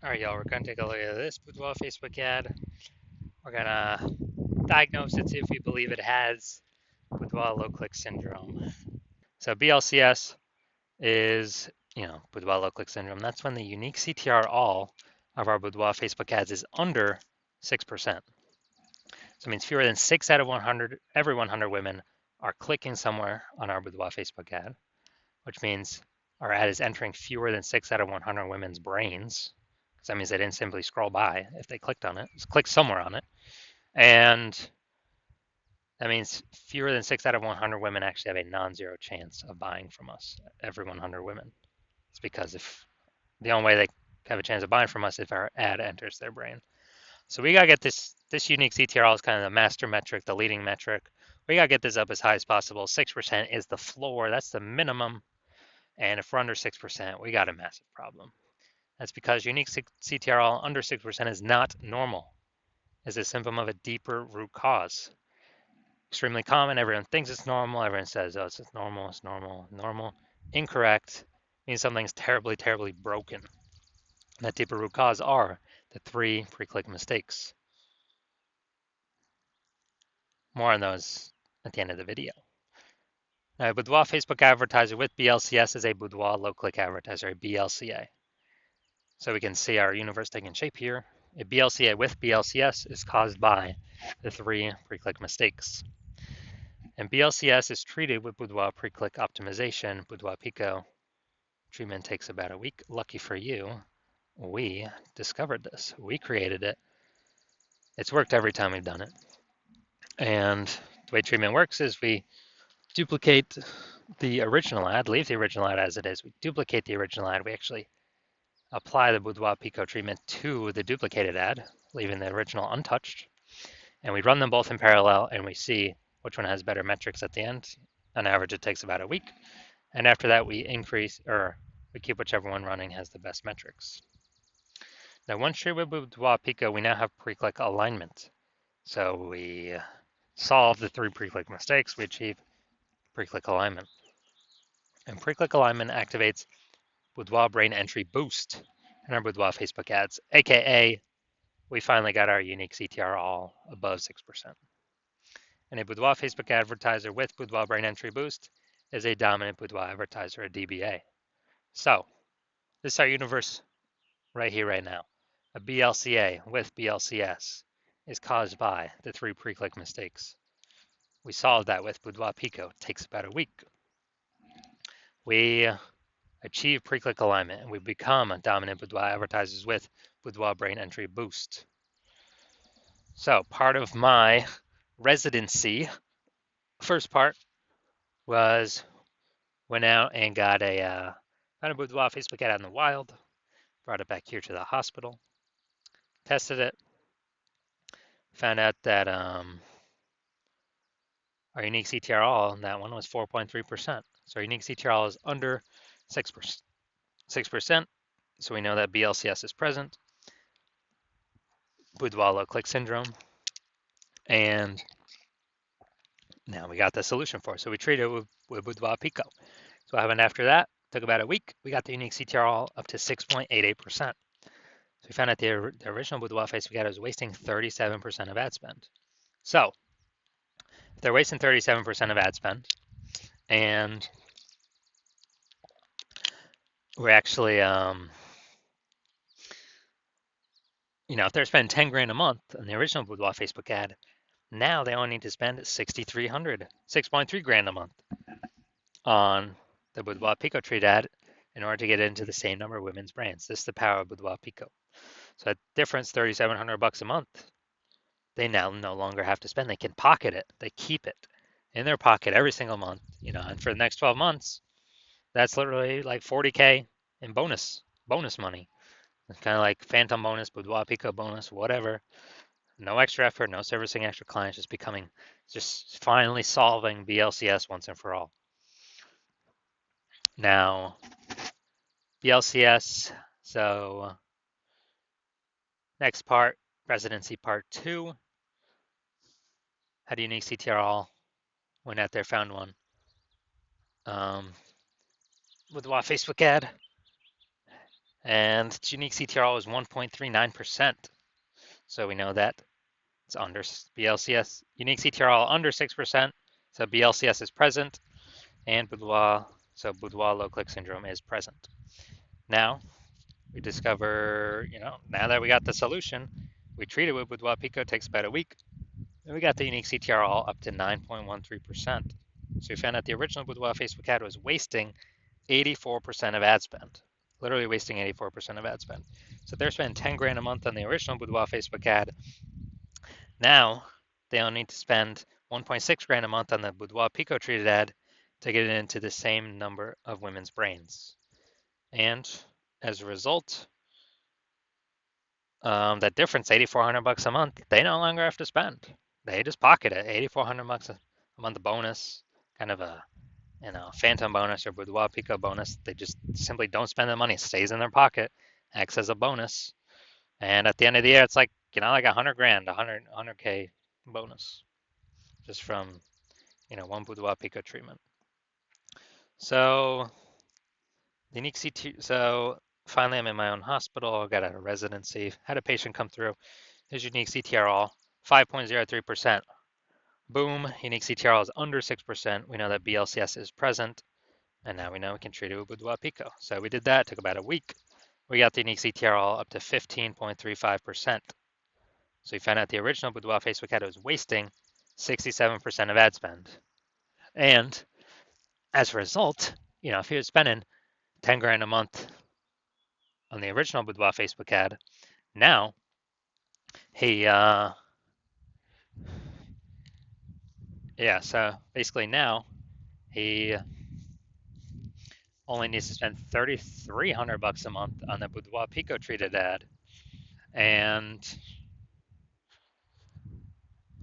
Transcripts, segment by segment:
All right, y'all, we're going to take a look at this Boudoir Facebook ad. We're going to diagnose it, see if we believe it has Boudoir low click syndrome. So BLCS is, Boudoir low click syndrome. That's when the unique CTR all of our Boudoir Facebook ads is under 6%. So it means fewer than 6 out of 100, every 100 women are clicking somewhere on our Boudoir Facebook ad, which means our ad is entering fewer than 6 out of 100 women's brains. Because that means they didn't simply scroll by if they clicked on it, just clicked somewhere on it. And that means fewer than 6 out of 100 women actually have a non-zero chance of buying from us, every 100 women. It's because if the only way they have a chance of buying from us if our ad enters their brain. So we gotta get this unique CTRL is kind of the master metric, the leading metric. We gotta get this up as high as possible. 6% is the floor, that's the minimum. And if we're under 6%, we got a massive problem. That's because unique CTRL under 6% is not normal. It's a symptom of a deeper root cause. Extremely common. Everyone thinks it's normal. Everyone says, oh, it's normal, it's normal, normal. Incorrect means something's terribly, terribly broken. That deeper root cause are the 3 pre-click mistakes. More on those at the end of the video. Now, a Boudoir Facebook advertiser with BLCS is a Boudoir low-click advertiser, a BLCA. So we can see our universe taking shape here. A BLCA with BLCS is caused by the 3 pre-click mistakes. And BLCS is treated with Boudoir pre-click optimization, Boudoir Pico. Treatment takes about a week. Lucky for you, we discovered this. We created it. It's worked every time we've done it. And the way treatment works is we duplicate the original ad, leave the original ad as it is. We duplicate the original ad. We actually apply the Boudoir Pico treatment to the duplicated ad, leaving the original untouched. And we run them both in parallel and we see which one has better metrics at the end. On average, it takes about a week. And after that, we keep whichever one running has the best metrics. Now, once treated with Boudoir Pico, we now have pre-click alignment. So we solve the 3 pre-click mistakes, we achieve pre-click alignment. And pre-click alignment activates Boudoir brain entry boost in our Boudoir Facebook ads, aka we finally got our unique CTR all above 6%. And a Boudoir Facebook advertiser with Boudoir brain entry boost is a dominant Boudoir advertiser, a DBA. So this is our universe right here, right now. A BLCA with BLCS is caused by the 3 pre-click mistakes. We solved that with Boudoir Pico. It takes about a week. We achieve pre-click alignment and we become dominant Boudoir advertisers with Boudoir brain entry boost. So part of my residency, first part was went out and got a Boudoir Facebook ad out in the wild, brought it back here to the hospital, tested it, found out that our unique CTR all on that one was 4.3%. So our unique CTR all is under 6%. So we know that BLCS is present, Boudoir low click syndrome, and now we got the solution for it. So we treated it with Boudoir Pico. So what happened after that? Took about a week. We got the unique CTR all up to 6.88%. So we found out the original Boudoir Facebook ad was wasting 37% of ad spend. So if they're wasting 37% of ad spend, and we're actually, if they're spending 10 grand a month on the original Boudoir Facebook ad, now they only need to spend 6,300, 6.3 grand a month on the Boudoir Pico treat ad in order to get into the same number of women's brands. This is the power of Boudoir Pico. So that difference, $3,700 a month, they now no longer have to spend. They can pocket it. They keep it in their pocket every single month, and for the next 12 months, that's literally like 40K in bonus money. It's kind of like phantom bonus, Boudoir Pico bonus, whatever. No extra effort, no servicing extra clients, just finally solving BLCS once and for all. Now, BLCS, so next part, residency part 2. Had a unique CTR all, went out there, found one. With a Facebook ad, and its unique CTRL is 1.39%. So we know that it's under BLCS, unique CTRL under 6%, so BLCS is present, and Boudoir, so Boudoir low click syndrome is present. Now we discover, now that we got the solution, we treat it with Boudoir Pico, takes about a week, and we got the unique CTRL up to 9.13%. So we found out the original Boudoir Facebook ad was wasting 84% of ad spend, literally wasting 84% of ad spend. So they're spending 10 grand a month on the original Boudoir Facebook ad. Now they only need to spend 1.6 grand a month on the Boudoir Pico treated ad to get it into the same number of women's brains. And as a result, that difference, 8,400 bucks a month, they no longer have to spend. They just pocket it, 8,400 bucks a month bonus, kind of a phantom bonus or Boudoir Pico bonus. They just simply don't spend the money, it stays in their pocket, acts as a bonus. And at the end of the year, it's like, like 100 grand, 100K bonus just from, one Boudoir Pico treatment. So unique CT, so finally I'm in my own hospital, got a residency, had a patient come through, his unique CTRL, 5.03%. Boom, unique CTRL is under 6%. We know that BLCS is present, and now we know we can treat it with Boudoir Pico. So we did that, took about a week. We got the unique CTRL up to 15.35%. So we found out the original Boudoir Facebook ad was wasting 67% of ad spend. And as a result, if he was spending 10 grand a month on the original Boudoir Facebook ad, now he, so basically now he only needs to spend 3,300 bucks a month on the Boudoir Pico treated ad. And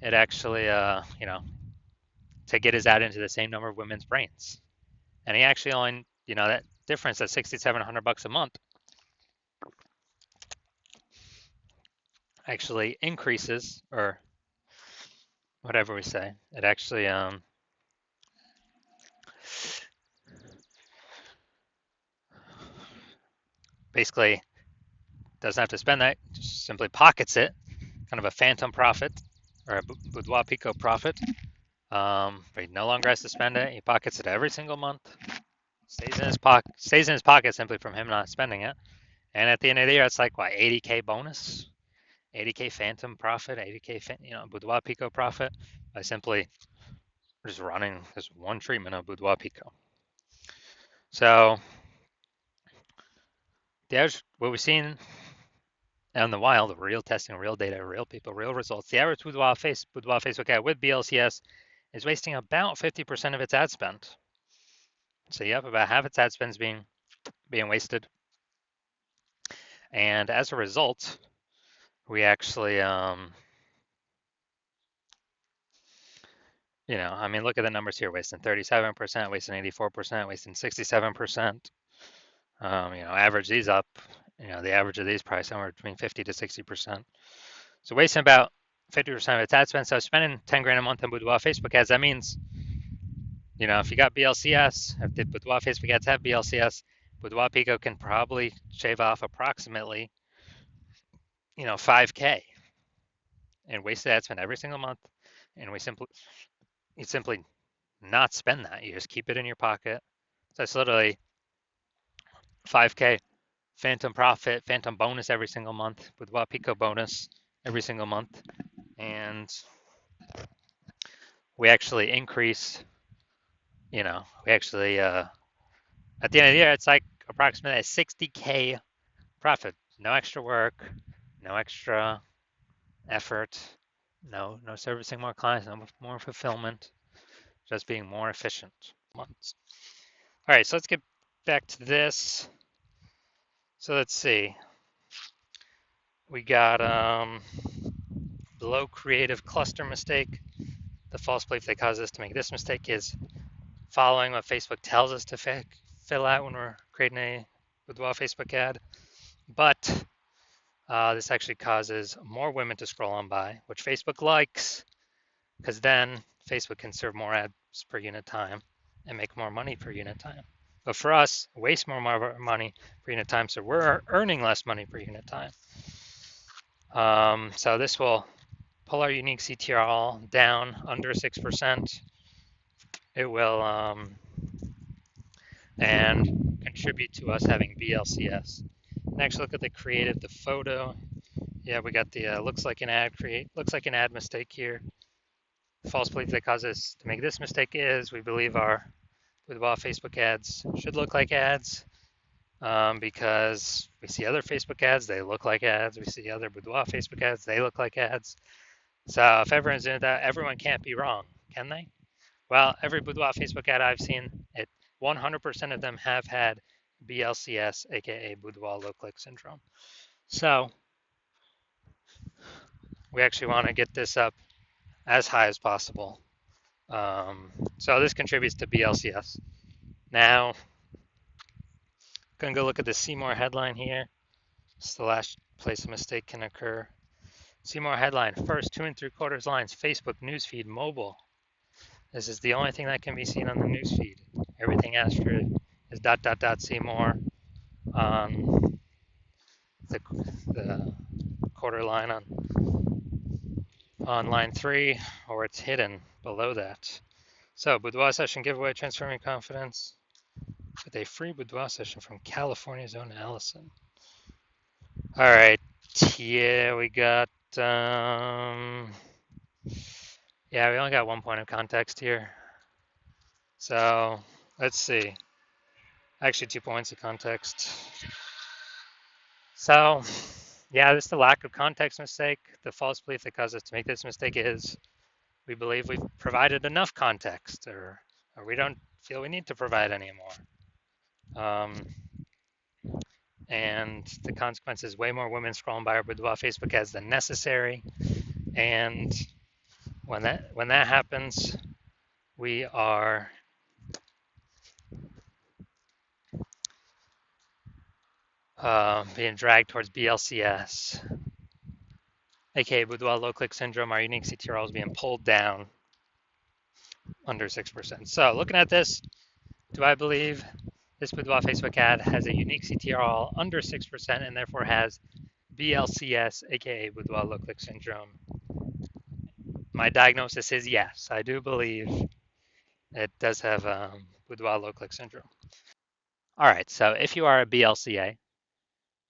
it actually, to get his ad into the same number of women's brains. And he actually only, that difference at 6,700 bucks a month actually increases, or whatever we say. It actually basically doesn't have to spend that, just simply pockets it, kind of a phantom profit or a Boudoir Pico profit. But he no longer has to spend it. He pockets it every single month. Stays in his pocket simply from him not spending it. And at the end of the year, it's like what, 80K bonus, 80K phantom profit, 80K Boudoir Pico profit by simply just running this one treatment of Boudoir Pico. So the average, what we've seen out in the wild, real testing, real data, real people, real results. The average Boudoir Facebook ad with BLCS is wasting about 50% of its ad spend. So you have about half its ad spend being wasted. And as a result, we actually, look at the numbers here, wasting 37%, wasting 84%, wasting 67%. Average these up, the average of these probably somewhere between 50 to 60%. So wasting about 50% of its ad spend. So spending 10 grand a month on Boudoir Facebook ads, that means, if you got BLCS, if the Boudoir Facebook ads have BLCS, Boudoir Pico can probably shave off approximately, 5K and wasted ad spend every single month. And you simply not spend that. You just keep it in your pocket. So it's literally 5K phantom profit, phantom bonus every single month, Boudoir Pico bonus every single month. And we actually increase, we actually, at the end of the year, it's like approximately a 60K profit. No extra work, no extra effort, no servicing more clients, no more fulfillment, just being more efficient. Months. All right, so let's get back to this. So let's see. We got below creative cluster mistake. The false belief that causes us to make this mistake is following what Facebook tells us to fill out when we're creating a Boudoir Facebook ad. But this actually causes more women to scroll on by, which Facebook likes, because then Facebook can serve more ads per unit time and make more money per unit time. But for us, waste more money per unit time, so we're earning less money per unit time. So this will pull our unique CTR down under 6%. It will and contribute to us having BLCS. Next, look at the creative, the photo. Yeah, we got the looks like an ad mistake here. The false belief that causes us to make this mistake is we believe our Boudoir Facebook ads should look like ads because we see other Facebook ads, they look like ads. We see other Boudoir Facebook ads, they look like ads. So if everyone's doing that, everyone can't be wrong, can they? Well, every Boudoir Facebook ad I've seen, 100% of them have had BLCS, aka Boudoir low click syndrome. So we actually want to get this up as high as possible. So this contributes to BLCS. Now, gonna go look at the Seymour headline here. It's the last place a mistake can occur. Seymour headline: first 2 3/4 lines, Facebook newsfeed mobile. This is the only thing that can be seen on the newsfeed. Everything after it is ... Seymour on the quarter line on line 3, or it's hidden below that. So Boudoir session giveaway, transforming confidence with a free Boudoir session from California's own Allison. All right, yeah, we got yeah, we only got 1 point of context here. So let's see. Actually, 2 points of context. So yeah, this is the lack of context mistake. The false belief that caused us to make this mistake is we believe we've provided enough context, or we don't feel we need to provide any more. And the consequence is way more women scrolling by our Boudoir Facebook ads than necessary. And when that happens, we are being dragged towards BLCS, aka Boudoir low click syndrome. Our unique CTRL is being pulled down under 6%. So looking at this, do I believe this Boudoir Facebook ad has a unique CTRL under 6% and therefore has BLCS, aka Boudoir low click syndrome? My diagnosis is yes. I do believe it does have Boudoir low click syndrome. All right, so if you are a BLCA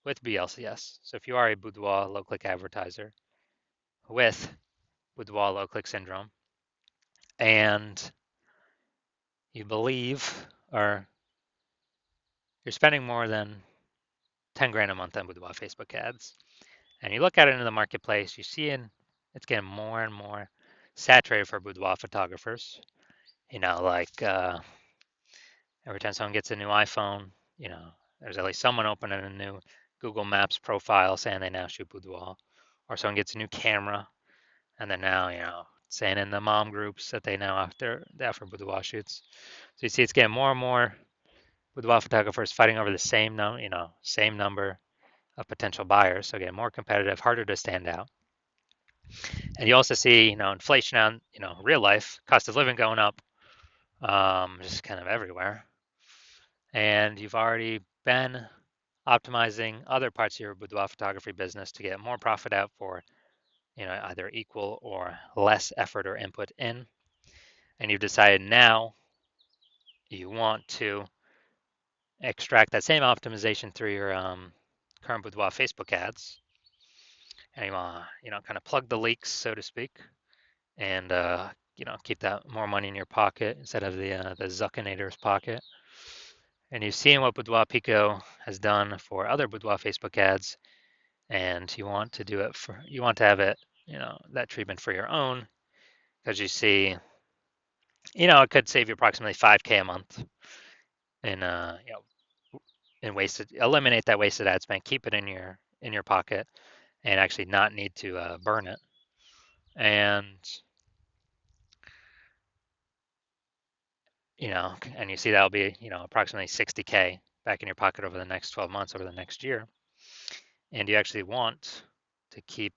with BLCS, so if you are a Boudoir low click advertiser with Boudoir low click syndrome, and you believe, or you're spending more than 10 grand a month on Boudoir Facebook ads, and you look at it in the marketplace, you see it's getting more and more saturated for Boudoir photographers. You know, like every time someone gets a new iPhone, you know, there's at least someone opening a new Google Maps profile saying they now shoot Boudoir, or someone gets a new camera and they're now, you know, saying in the mom groups that they now they offer Boudoir shoots. So you see, it's getting more and more Boudoir photographers fighting over the same number of potential buyers. So getting more competitive, harder to stand out. And you also see, you know, inflation on, you know, real life, cost of living going up, just kind of everywhere. And you've already been optimizing other parts of your boudoir photography business to get more profit out for, you know, either equal or less effort or input in. And you've decided now you want to extract that same optimization through your current boudoir Facebook ads. And you want to, you know, kind of plug the leaks, so to speak, and you know, keep that more money in your pocket instead of the Zuckinator's pocket. And you've seen what Boudoir Pico has done for other Boudoir Facebook ads, and you want to do it for, you want to have it, you know, that treatment for your own, because you see, you know, it could save you approximately 5K a month in you know, in wasted, eliminate that wasted ad spend, keep it in your pocket, and actually not need to burn it. And you know, and you see that'll be, you know, approximately 60K back in your pocket over the next 12 months, over the next year. And you actually want to keep,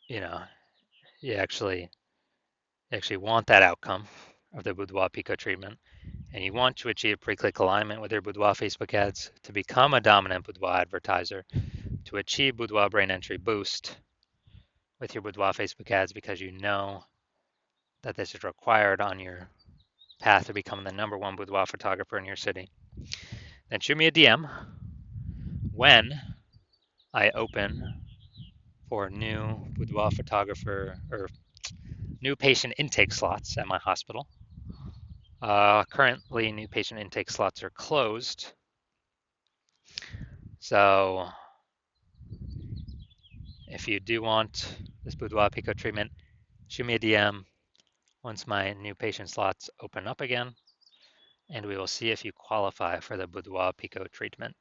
you know, you actually want that outcome. of the Boudoir Pico treatment, and you want to achieve pre-click alignment with your Boudoir Facebook ads to become a dominant Boudoir advertiser, to achieve Boudoir brain entry boost with your Boudoir Facebook ads because you know that this is required on your path to becoming the #1 boudoir photographer in your city. Then shoot me a DM when I open for new boudoir photographer or new patient intake slots at my hospital. Currently, new patient intake slots are closed. So if you do want this Boudoir Pico treatment, shoot me a DM once my new patient slots open up again, and we will see if you qualify for the Boudoir Pico treatment.